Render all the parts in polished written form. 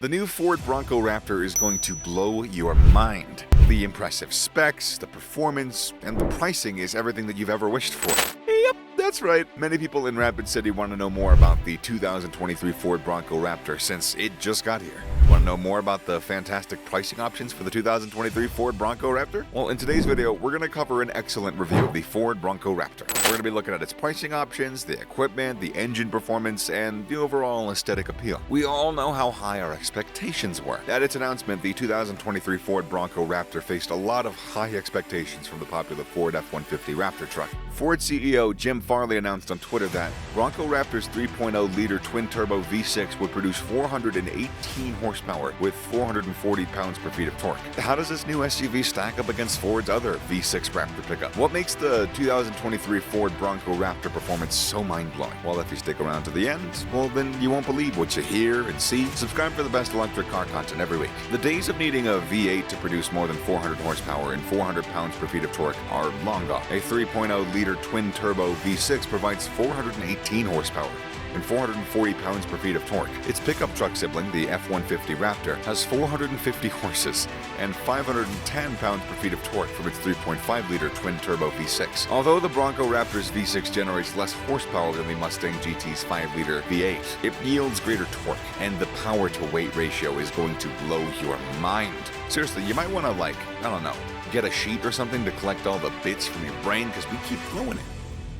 The new Ford Bronco Raptor is going to blow your mind. The impressive specs, the performance, and the pricing is everything that you've ever wished for. Yep, that's right. Many people in Rapid City want to know more about the 2023 Ford Bronco Raptor since it just got here. Want to know more about the fantastic pricing options for the 2023 Ford Bronco Raptor? Well, in today's video, we're going to cover an excellent review of the Ford Bronco Raptor. We're going to be looking at its pricing options, the equipment, the engine performance, and the overall aesthetic appeal. We all know how high our expectations were. At its announcement, the 2023 Ford Bronco Raptor faced a lot of high expectations from the popular Ford F-150 Raptor truck. Ford CEO Jim Farley announced on Twitter that Bronco Raptor's 3.0-liter twin-turbo V6 would produce 418 horsepower with 440 pounds-per-feet of torque. How does this new SUV stack up against Ford's other V6 Raptor pickup? What makes the 2023 Ford Bronco Raptor performance so mind-blowing? Well, if you stick around to the end, well, then you won't believe what you hear and see. Subscribe for the best electric car content every week. The days of needing a V8 to produce more than 400 horsepower and 400 pounds-per-feet of torque are long gone. A 3.0-liter twin-turbo V6 provides 418 horsepower and 440 pounds-per-feet of torque. Its pickup truck sibling, the F-150 Raptor, has 450 horses and 510 pounds-per-feet of torque from its 3.5-liter twin-turbo V6. Although the Bronco Raptor's V6 generates less horsepower than the Mustang GT's 5-liter V8, it yields greater torque, and the power-to-weight ratio is going to blow your mind. Seriously, you might want to, get a sheet or something to collect all the bits from your brain, because we keep blowing it.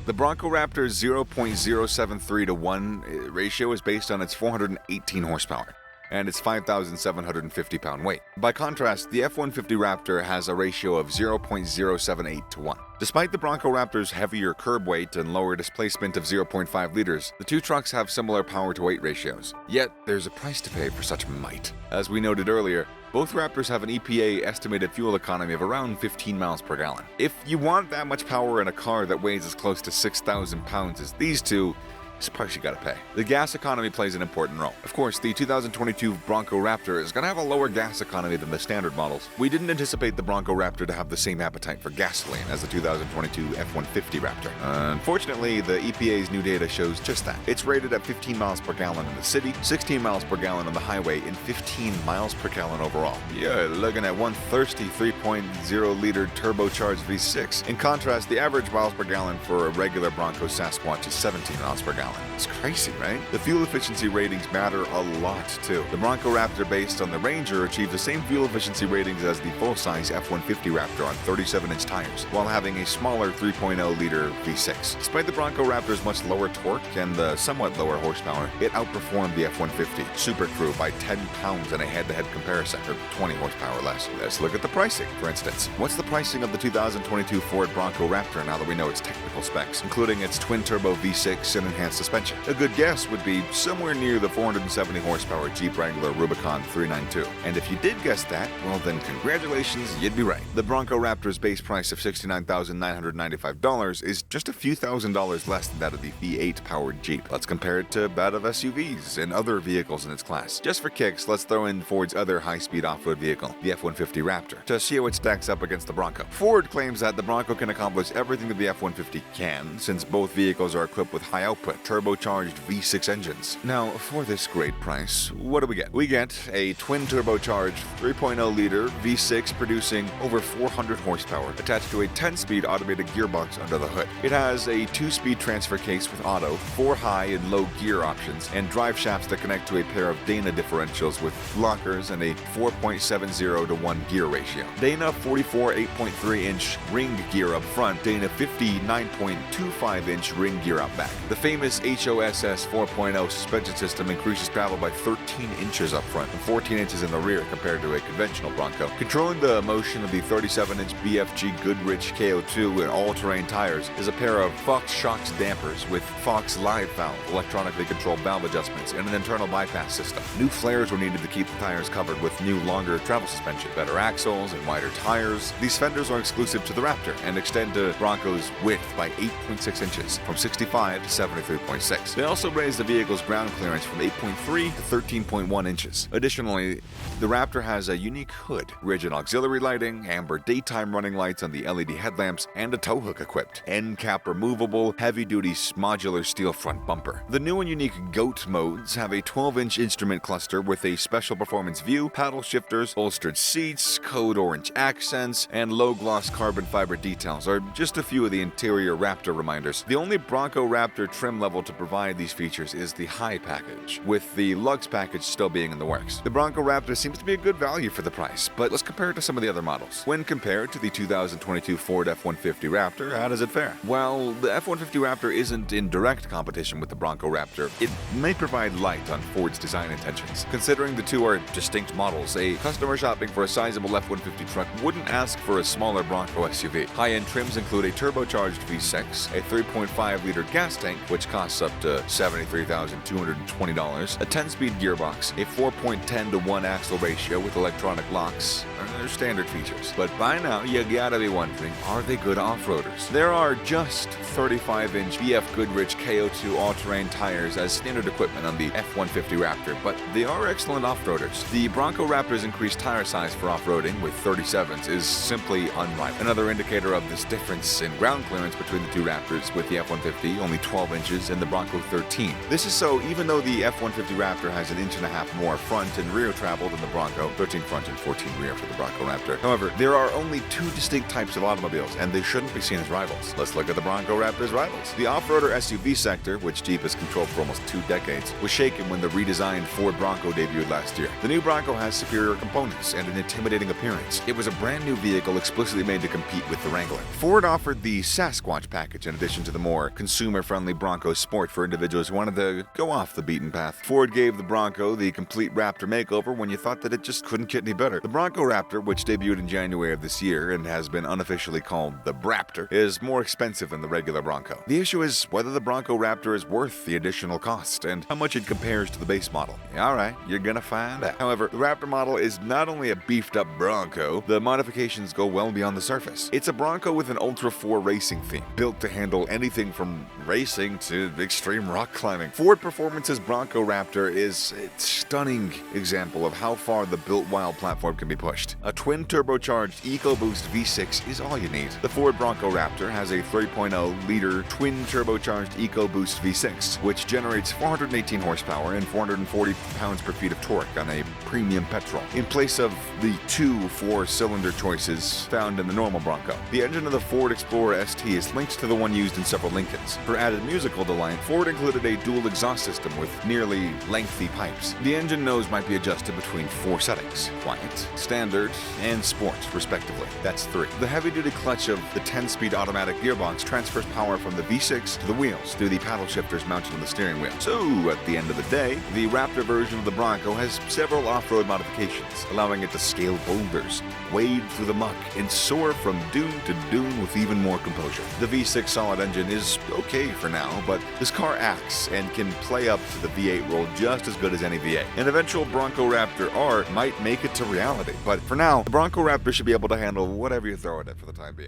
The Bronco Raptor's 0.073 to 1 ratio is based on its 418 horsepower and its 5,750 pound weight. By contrast, the F-150 Raptor has a ratio of 0.078 to 1. Despite the Bronco Raptor's heavier curb weight and lower displacement of 0.5 liters, the two trucks have similar power-to-weight ratios. Yet, there's a price to pay for such might. As we noted earlier, both Raptors have an EPA estimated fuel economy of around 15 miles per gallon. If you want that much power in a car that weighs as close to 6,000 pounds as these two, it's a price you gotta pay. The gas economy plays an important role. Of course, the 2022 Bronco Raptor is gonna have a lower gas economy than the standard models. We didn't anticipate the Bronco Raptor to have the same appetite for gasoline as the 2022 F-150 Raptor. Unfortunately, the EPA's new data shows just that. It's rated at 15 miles per gallon in the city, 16 miles per gallon on the highway, and 15 miles per gallon overall. You're looking at one thirsty 3.0-liter turbocharged V6. In contrast, the average miles per gallon for a regular Bronco Sasquatch is 17 miles per gallon. It's crazy, right? The fuel efficiency ratings matter a lot, too. The Bronco Raptor, based on the Ranger, achieved the same fuel efficiency ratings as the full-size F-150 Raptor on 37-inch tires, while having a smaller 3.0-liter V6. Despite the Bronco Raptor's much lower torque and the somewhat lower horsepower, it outperformed the F-150 Super Crew by 10 pounds in a head-to-head comparison, or 20 horsepower less. Let's look at the pricing, for instance. What's the pricing of the 2022 Ford Bronco Raptor now that we know its technical specs, including its twin-turbo V6 and enhanced suspension? A good guess would be somewhere near the 470 horsepower Jeep Wrangler Rubicon 392. And if you did guess that, well then congratulations, you'd be right. The Bronco Raptor's base price of $69,995 is just a few $1,000s less than that of the V8 powered Jeep. Let's compare it to that of SUVs and other vehicles in its class. Just for kicks, let's throw in Ford's other high-speed off-road vehicle, the F-150 Raptor, to see how it stacks up against the Bronco. Ford claims that the Bronco can accomplish everything that the F-150 can, since both vehicles are equipped with high-output, turbocharged V6 engines. Now, for this great price, what do we get? We get a twin-turbocharged 3.0-liter V6 producing over 400 horsepower, attached to a 10-speed automated gearbox under the hood. It has a 2-speed transfer case with auto, 4 high and low gear options, and drive shafts that connect to a pair of Dana differentials with lockers and a 4.70 to 1 gear ratio. Dana 44 8.3-inch ring gear up front, Dana 59.25-inch ring gear out back. The famous HOSS 4.0 suspension system increases travel by 13 inches up front and 14 inches in the rear compared to a conventional Bronco. Controlling the motion of the 37-inch BFG Goodrich KO2 and all-terrain tires is a pair of Fox Shocks dampers with Fox Live valve, electronically controlled valve adjustments, and an internal bypass system. New flares were needed to keep the tires covered with new longer travel suspension, better axles, and wider tires. These fenders are exclusive to the Raptor and extend to Bronco's width by 8.6 inches, from 65 to 73 3.6. They also raised the vehicle's ground clearance from 8.3 to 13.1 inches. Additionally, the Raptor has a unique hood, rigid auxiliary lighting, amber daytime running lights on the LED headlamps, and a tow hook equipped, end cap removable, heavy-duty modular steel front bumper. The new and unique GOAT modes have a 12-inch instrument cluster with a special performance view, paddle shifters, bolstered seats, code orange accents, and low-gloss carbon fiber details are just a few of the interior Raptor reminders. The only Bronco Raptor trim level to provide these features is the High package, with the Luxe package still being in the works. The Bronco Raptor seems to be a good value for the price, but let's compare it to some of the other models. When compared to the 2022 Ford F-150 Raptor, how does it fare? While the F-150 Raptor isn't in direct competition with the Bronco Raptor, it may provide light on Ford's design intentions. Considering the two are distinct models, a customer shopping for a sizable F-150 truck wouldn't ask for a smaller Bronco SUV. High-end trims include a turbocharged V6, a 3.5-liter gas tank, which costs up to $73,220, a 10-speed gearbox, a 4.10 to 1 axle ratio with electronic locks. They're standard features. But by now, you gotta be wondering, are they good off-roaders? There are just 35-inch BF Goodrich KO2 all-terrain tires as standard equipment on the F-150 Raptor, but they are excellent off-roaders. The Bronco Raptor's increased tire size for off-roading with 37s is simply unrivaled. Another indicator of this difference in ground clearance between the two Raptors, with the F-150 only 12 inches and the Bronco 13. This is so even though the F-150 Raptor has 1.5 inches more front and rear travel than the Bronco, 13 front and 14 rear for the Bronco Raptor. However, there are only two distinct types of automobiles, and they shouldn't be seen as rivals. Let's look at the Bronco Raptor's rivals. The off-roader SUV sector, which Jeep has controlled for almost 2 decades, was shaken when the redesigned Ford Bronco debuted last year. The new Bronco has superior components and an intimidating appearance. It was a brand new vehicle explicitly made to compete with the Wrangler. Ford offered the Sasquatch package in addition to the more consumer-friendly Bronco Sport for individuals who wanted to go off the beaten path. Ford gave the Bronco the complete Raptor makeover when you thought that it just couldn't get any better. The Bronco Raptor, which debuted in January of this year and has been unofficially called the Braptor, is more expensive than the regular Bronco. The issue is whether the Bronco Raptor is worth the additional cost and how much it compares to the base model. Alright, you're gonna find out. However, the Raptor model is not only a beefed-up Bronco, the modifications go well beyond the surface. It's a Bronco with an Ultra 4 racing theme, built to handle anything from racing to extreme rock climbing. Ford Performance's Bronco Raptor is a stunning example of how far the built wild platform can be pushed. A twin turbocharged EcoBoost V6 is all you need. The Ford Bronco Raptor has a 3.0-liter twin turbocharged EcoBoost V6, which generates 418 horsepower and 440 pounds-per-feet of torque on a premium petrol, in place of the two 4-cylinder choices found in the normal Bronco. The engine of the Ford Explorer ST is linked to the one used in several Lincolns. For added musical delight, Ford included a dual exhaust system with nearly lengthy pipes. The engine nose might be adjusted between 4 settings: quiet, standard, and sport, respectively. That's 3. The heavy-duty clutch of the 10-speed automatic gearbox transfers power from the V6 to the wheels through the paddle shifters mounted on the steering wheel. So, at the end of the day, the Raptor version of the Bronco has several off-road modifications, allowing it to scale boulders, wade through the muck, and soar from dune to dune with even more composure. The V6 solid engine is okay for now, but this car acts and can play up to the V8 role just as good as any V8. An eventual Bronco Raptor R might make it to reality, but for now, the Bronco Raptor should be able to handle whatever you throw at it for the time being.